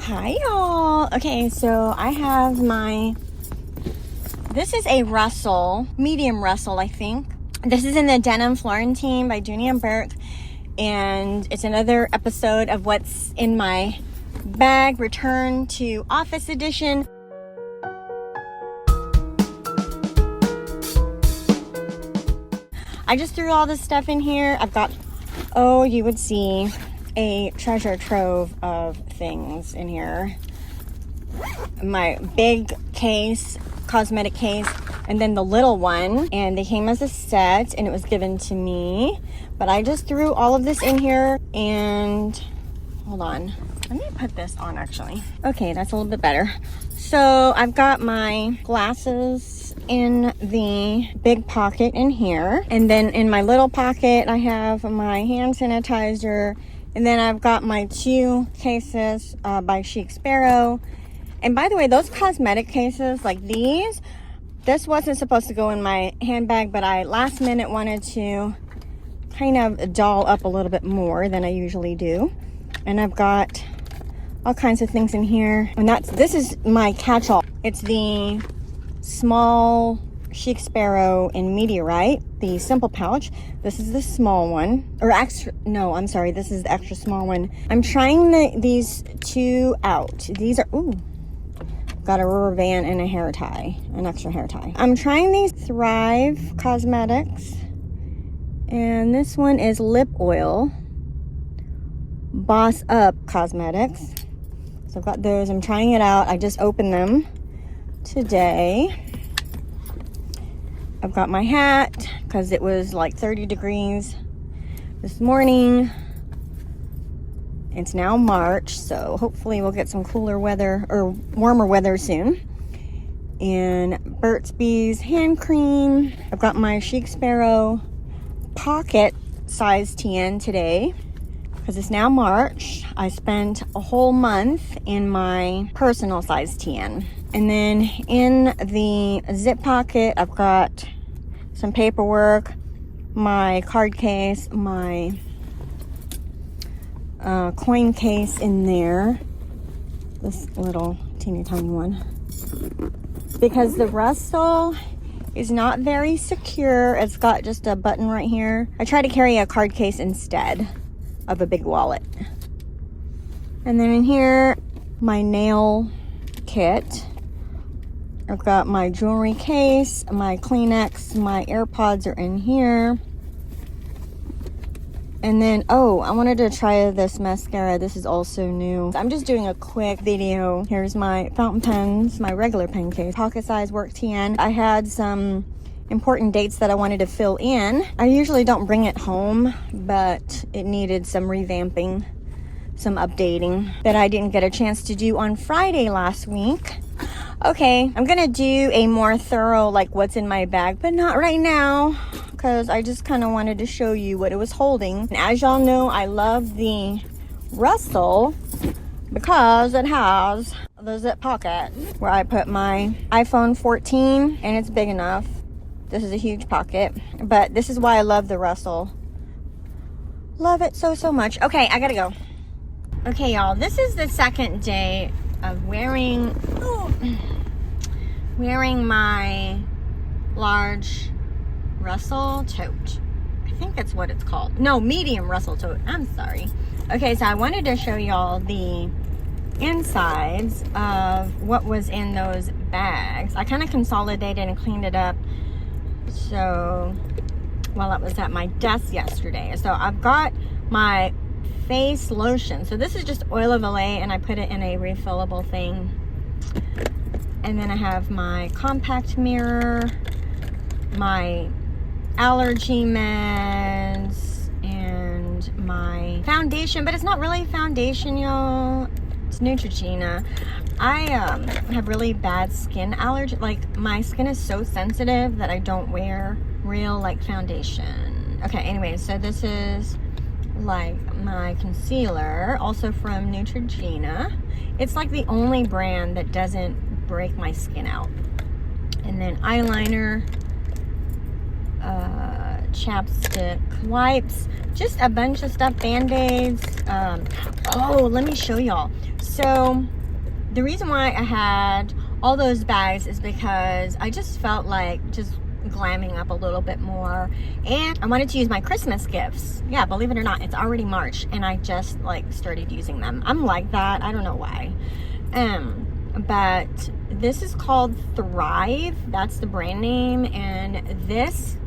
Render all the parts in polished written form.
Hi y'all. Okay, so I have this is a Russell, medium Russell, I think. This is in the Denim Florentine by Dooney and Bourke, and it's another episode of what's in my bag, return to office edition. I just threw all this stuff in here. I've got, oh, you would see a treasure trove of things in here. My big case, cosmetic case, and then the little one, and they came as a set and it was given to me, but I just threw all of this in here. And hold on, let me put this on actually. Okay, that's a little bit better. So I've got my glasses in the big pocket in here, and then in my little pocket I have my hand sanitizer, and then I've got my 2 cases by Chic Sparrow. And by the way, those cosmetic cases like these, this wasn't supposed to go in my handbag, but I last minute wanted to kind of doll up a little bit more than I usually do. And I've got all kinds of things in here. And this is my catch-all. It's the small Chic Sparrow in Meteorite, the simple pouch. This is the small one, or extra, no, I'm sorry, this is the extra small one. I'm trying these 2 out. These are, ooh, got a rubber band and a hair tie, an extra hair tie. I'm trying these Thrive Cosmetics, and this one is lip oil, Boss Up Cosmetics. So I've got those. I'm trying it out. I just opened them today. I've got my hat because it was like 30 degrees this morning. It's now March, so hopefully we'll get some cooler weather or warmer weather soon. And Burt's Bees hand cream. I've got my Chic Sparrow pocket size 10 today because it's now March. I spent a whole month in my personal size 10. And then in the zip pocket, I've got some paperwork, my card case, my coin case in there. This little teeny tiny one. Because the Russell is not very secure. It's got just a button right here. I try to carry a card case instead of a big wallet. And then in here, my nail kit. I've got my jewelry case, my Kleenex, my AirPods are in here. And then, oh, I wanted to try this mascara. This is also new. I'm just doing a quick video. Here's my fountain pens, my regular pen case, pocket size work TN. I had some important dates that I wanted to fill in. I usually don't bring it home, but it needed some revamping, some updating that I didn't get a chance to do on Friday last week. Okay, I'm gonna do a more thorough, like what's in my bag, but not right now, because I just kind of wanted to show you what it was holding. And as y'all know, I love the Russell because it has the zip pocket where I put my iPhone 14, and it's big enough. This is a huge pocket, but this is why I love the Russell. Love it so, so much. Okay, I gotta go. Okay, y'all, this is the second day of wearing my large Russell tote. I think that's what it's called. No, medium Russell tote. I'm sorry. Okay, so I wanted to show y'all the insides of what was in those bags. I kind of consolidated and cleaned it up so while I was at my desk yesterday. So I've got my face lotion. So this is just oil of Olay, and I put it in a refillable thing. And then I have my compact mirror, my allergy meds, and my foundation, but it's not really foundation, y'all. It's Neutrogena. I have really bad skin allergy. Like, my skin is so sensitive that I don't wear real like foundation. Okay, anyway, so this is like my concealer, also from Neutrogena. It's like the only brand that doesn't break my skin out. And then eyeliner, chapstick, wipes, just a bunch of stuff, Band-Aids. Oh, let me show y'all. So the reason why I had all those bags is because I just felt like just glamming up a little bit more, and I wanted to use my Christmas gifts. Yeah, believe it or not, it's already March and I just like started using them. I'm like that, I don't know why. But this is called Thrive, that's the brand name, and this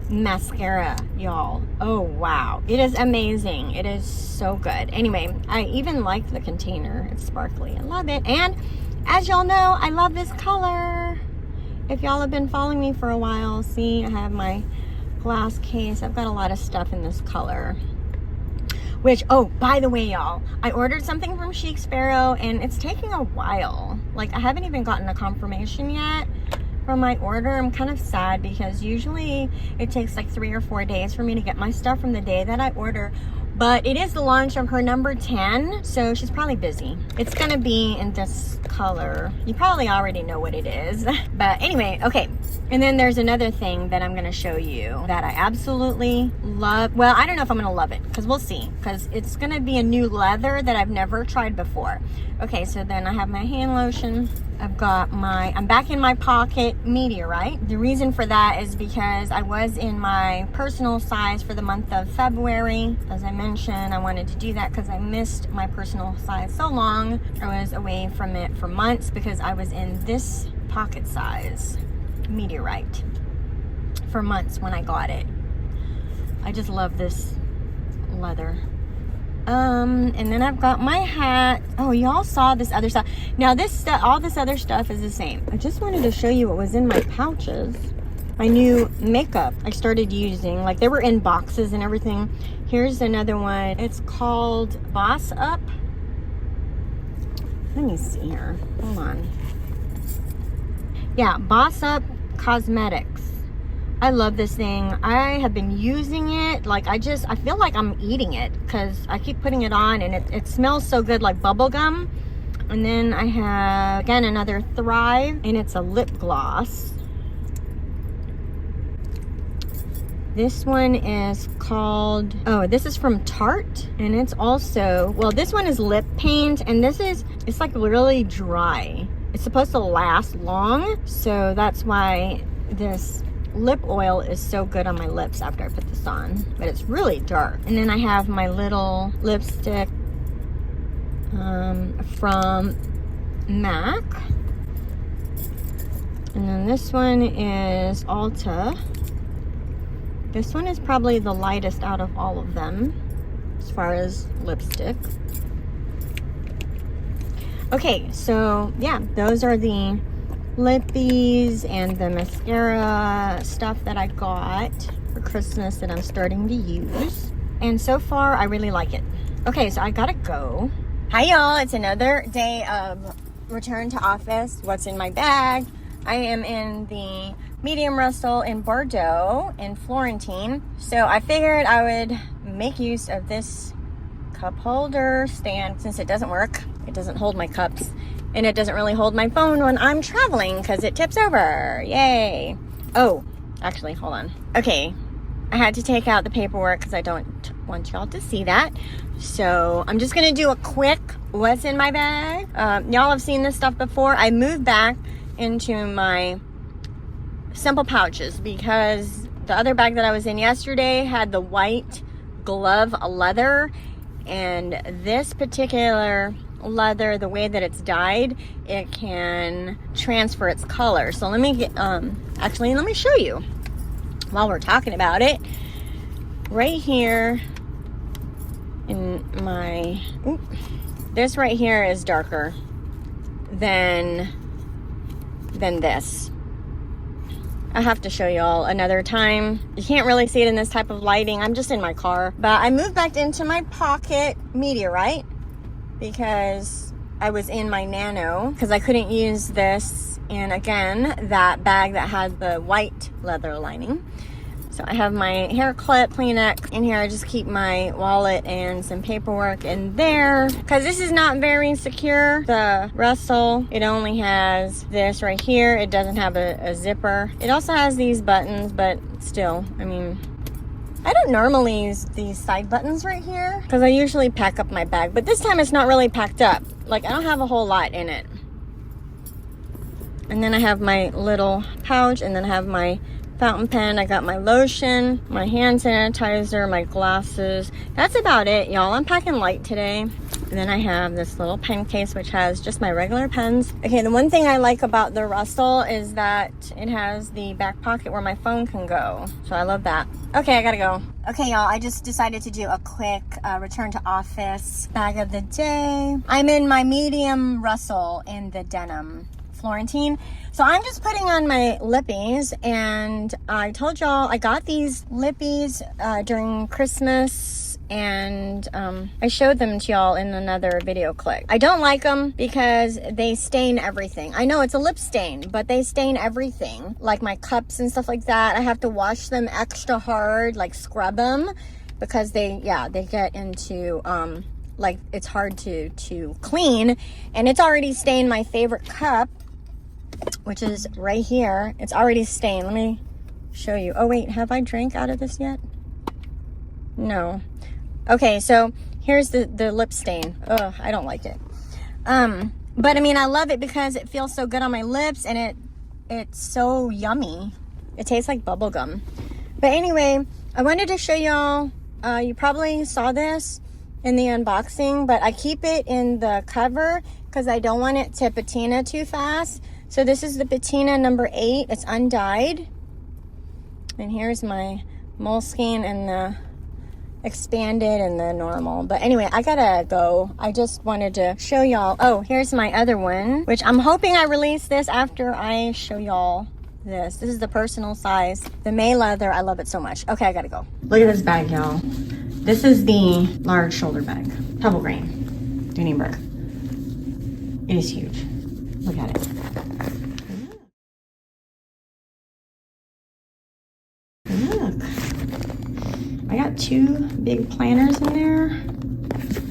mascara, y'all, oh wow, it is amazing. It is so good. Anyway, I even like the container, it's sparkly, I love it. And as y'all know, I love this color. If y'all have been following me for a while, see, I have my glass case. I've got a lot of stuff in this color. Which, oh, by the way, y'all, I ordered something from Chic Sparrow and it's taking a while. Like, I haven't even gotten a confirmation yet from my order. I'm kind of sad because usually it takes like 3 or 4 days for me to get my stuff from the day that I order. But it is the launch of her number 10, so she's probably busy. It's gonna be in this color. You probably already know what it is. But anyway, okay. And then there's another thing that I'm gonna show you that I absolutely love. Well, I don't know if I'm gonna love it, because we'll see. Because it's gonna be a new leather that I've never tried before. Okay, so then I have my hand lotion. I've got my, I'm back in my pocket meteorite. The reason for that is because I was in my personal size for the month of February. As I mentioned, I wanted to do that because I missed my personal size so long. I was away from it for months because I was in this pocket size meteorite for months when I got it. I just love this leather. And then I've got my hat. Oh, y'all saw this other stuff. Now this stuff, all this other stuff is the same. I just wanted to show you what was in my pouches. My new makeup I started using, like they were in boxes and everything. Here's another one. It's called Boss Up. Let me see here. Hold on. Yeah, Boss Up Cosmetics. I love this thing. I have been using it. Like I feel like I'm eating it because I keep putting it on and it smells so good, like bubble gum. And then I have, again, another Thrive, and it's a lip gloss. This one is called, oh, this is from Tarte, and it's also, well, this one is lip paint, and this is, it's like really dry. It's supposed to last long, so that's why this lip oil is so good on my lips after I put this on, but it's really dark. And then I have my little lipstick from MAC, and then this one is Ulta. This one is probably the lightest out of all of them as far as lipstick. Okay, so yeah, those are the lippies and the mascara stuff that I got for Christmas that I'm starting to use. And so far, I really like it. Okay, so I gotta go. Hi y'all, it's another day of return to office. What's in my bag? I am in the medium rustle in Bordeaux in Florentine. So I figured I would make use of this cup holder stand since it doesn't work. It doesn't hold my cups. And it doesn't really hold my phone when I'm traveling because it tips over. Yay. Oh, actually, hold on. Okay, I had to take out the paperwork because I don't want y'all to see that. So I'm just going to do a quick what's in my bag. Y'all have seen this stuff before. I moved back into my simple pouches because the other bag that I was in yesterday had the white glove leather, and this particular leather, the way that it's dyed, it can transfer its color. So let me get actually let me show you while we're talking about it. Right here in my this right here is darker than this. I have to show y'all another time. You can't really see it in this type of lighting. I'm just in my car. But I moved back into my pocket meteorite because I was in my nano because I couldn't use this in, again, that bag that had the white leather lining. So I have my hair clip, Kleenex. In here I just keep my wallet and some paperwork in there. Because this is not very secure. The Russell, it only has this right here. It doesn't have a zipper. It also has these buttons, but still, I mean, I don't normally use these side buttons right here because I usually pack up my bag, but this time it's not really packed up. Like, I don't have a whole lot in it. And then I have my little pouch, and then I have my fountain pen. I got my lotion, my hand sanitizer, my glasses. That's about it, y'all. I'm packing light today. And then I have this little pen case which has just my regular pens. Okay, the one thing I like about the Russell is that it has the back pocket where my phone can go. So I love that. Okay, I gotta go. Okay, y'all, I just decided to do a quick return to office bag of the day. I'm in my medium Russell in the denim Florentine. So I'm just putting on my lippies, and I told y'all I got these lippies during Christmas, and I showed them to y'all in another video clip. I don't like them because they stain everything. I know it's a lip stain, but they stain everything, like my cups and stuff like that. I have to wash them extra hard, like scrub them, because they get into like, it's hard to clean. And it's already stained my favorite cup, which is right here. It's already stained. Let me show you. Oh wait, have I drank out of this yet? No. Okay, so here's the lip stain. Ugh, I don't like it. But I mean, I love it because it feels so good on my lips, and it's so yummy. It tastes like bubble gum. But anyway, I wanted to show y'all, you probably saw this in the unboxing, but I keep it in the cover because I don't want it to patina too fast. So this is the patina number 8. It's undyed. And here's my moleskin and the expanded and the normal. But anyway, I gotta go. I just wanted to show y'all. Oh, here's my other one, which I'm hoping I release this after I show y'all this. This is the personal size. The May leather. I love it so much. Okay, I gotta go. Look at this bag, y'all. This is the large shoulder bag. Pebble grain. Dooney & Bourke. It is huge. Look at it. Look. I got 2 big planners in there,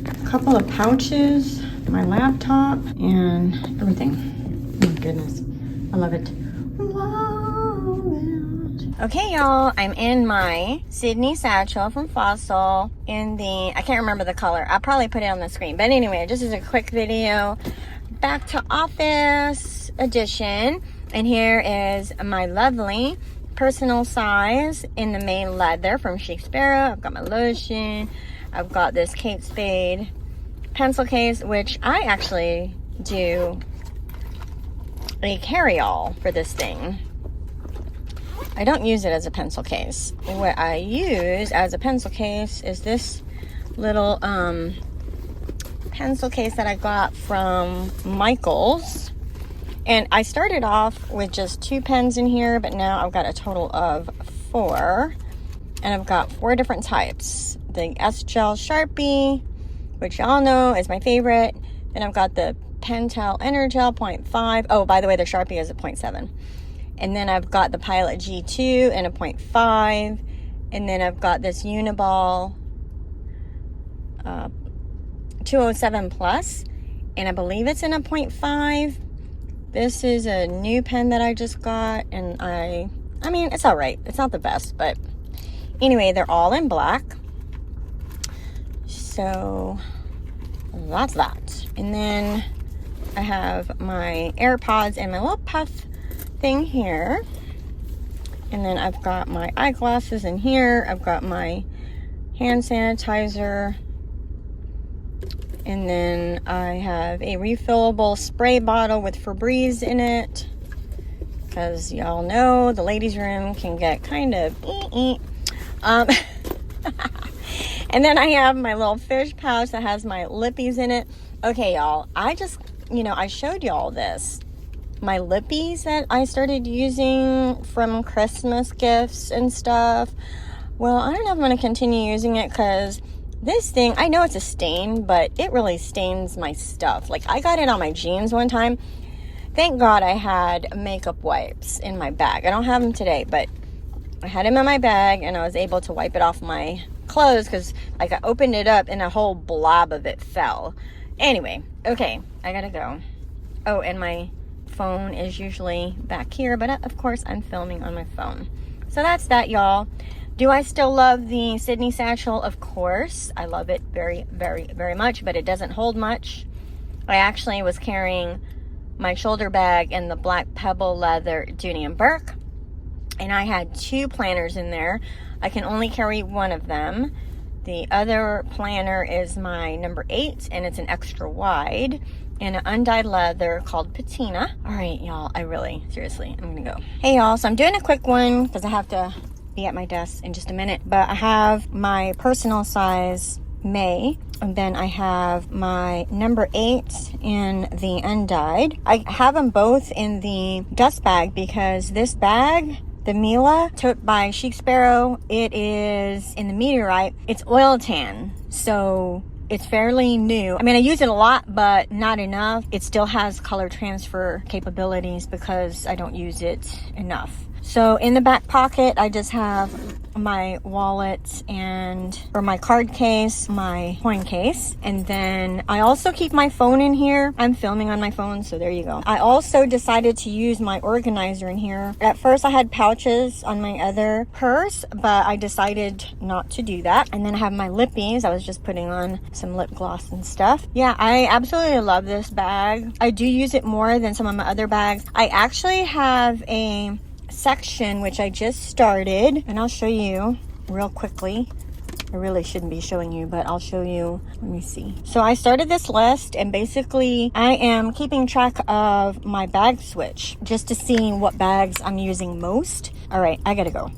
a couple of pouches, my laptop, and everything. Oh my goodness. I love it. Okay, y'all, I'm in my Sydney satchel from Fossil in the, I can't remember the color. I'll probably put it on the screen. But anyway, just as a quick video, back to office edition. And here is my lovely personal size in the May leather from Chic Sparrow. I've got my lotion. I've got this Kate Spade pencil case, which I actually do a carry-all for this thing. I don't use it as a pencil case. What I use as a pencil case is this little pencil case that I got from Michael's. And I started off with just 2 pens in here, but now I've got a total of 4. And I've got 4 different types. The S-Gel Sharpie, which y'all know is my favorite. Then I've got the Pentel Energel 0.5. Oh, by the way, the Sharpie is a 0.7. And then I've got the Pilot G2 and a 0.5. And then I've got this Uniball 207 Plus. And I believe it's in a 0.5. This is a new pen that I just got, and I mean, it's all right. It's not the best, but anyway, they're all in black. So that's that. And then I have my AirPods and my little puff thing here. And then I've got my eyeglasses in here. I've got my hand sanitizer. And then I have a refillable spray bottle with Febreze in it, because y'all know the ladies' room can get kind of and then I have my little fish pouch that has my lippies in it. Okay, y'all, I just, I showed y'all this. My lippies that I started using from Christmas gifts and stuff. Well, I don't know if I'm going to continue using it, because this thing, I know it's a stain, but it really stains my stuff. Like, I got it on my jeans one time. Thank God I had makeup wipes in my bag. I don't have them today, but I had him in my bag and I was able to wipe it off my clothes because like I opened it up and a whole blob of it fell. Anyway, okay, I gotta go. Oh, and my phone is usually back here, but of course I'm filming on my phone. So that's that, y'all. Do I still love the Sydney satchel? Of course. I love it very, very, very much, but it doesn't hold much. I actually was carrying my shoulder bag in the black pebble leather Dooney and Bourke, and I had 2 planners in there. I can only carry one of them. The other planner is my number 8, and it's an extra wide in an undyed leather called Patina. All right, y'all, seriously, I'm gonna go. Hey, y'all, so I'm doing a quick one because I have to be at my desk in just a minute, but I have my personal size May, and then I have my number 8 in the undyed. I have them both in the dust bag because this bag, the Mila tote by Chic Sparrow, it is in the meteorite. It's oil tan, so it's fairly new. I mean, I use it a lot, but not enough. It still has color transfer capabilities because I don't use it enough. So in the back pocket, I just have my wallet or my card case, my coin case. And then I also keep my phone in here. I'm filming on my phone, so there you go. I also decided to use my organizer in here. At first I had pouches on my other purse, but I decided not to do that. And then I have my lippies. I was just putting on some lip gloss and stuff. Yeah, I absolutely love this bag. I do use it more than some of my other bags. I actually have a section which I just started, and I'll show you real quickly. I really shouldn't be showing you, but I'll show you. Let me see. So I started this list, and basically I am keeping track of my bag switch just to see what bags I'm using most. All right, I gotta go.